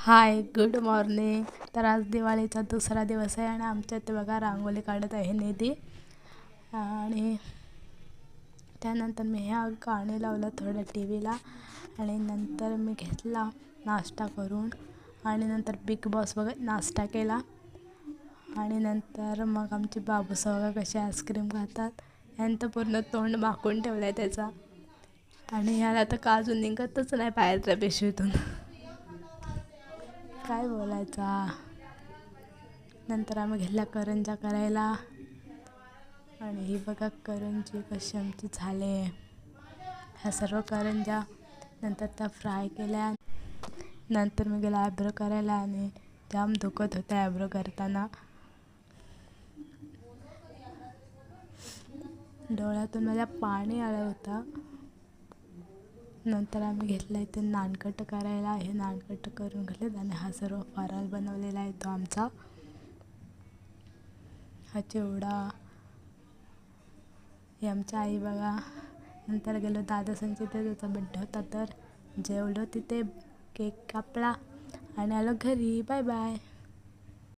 हाय, good morning. तर आज दिवाळीचा दुसरा दिवस आहे आणि आमच्या इथे बघा रांगोळी काढत आहे निधी. आणि त्यानंतर मी ह्या गाणे लावलं थोडं टी व्हीला आणि नंतर मी घेतला नाश्ता करून आणि नंतर बिग बॉस बघत नाश्ता केला. आणि नंतर मग आमचे बाबू बघा कसे आईस्क्रीम खातात. यांचं पूर्ण तोंड माकून ठेवलं आहे त्याचा आणि ह्याला तर काजू निघतच नाही बाहेरच्या पिशवीतून. काय बोलायचा. नंतर आम्ही घेतल्या करंजा करायला आणि ही बघा करंजी कशी आमची झाले. ह्या सर्व करंजा नंतर त्या फ्राय केल्या. नंतर मी गेला आयब्रो करायला आणि जाम दुखत होते आयब्रो करताना. डोळ्यातून माझ्या पाणी आलं होतं. नंतर आम्ही घेतलं इथे नानकट करायला. हे नानकट करून घेतले आणि हा सर्व फराळ बनवलेला आहे तो आमचा. हा चिवडा. हे आमच्या आई बघा. नंतर गेलो दादासांच्या इथे, त्याचा बड्डे होता तर जेवलो तिथे, केक कापला आणि आलो घरी. Bye bye.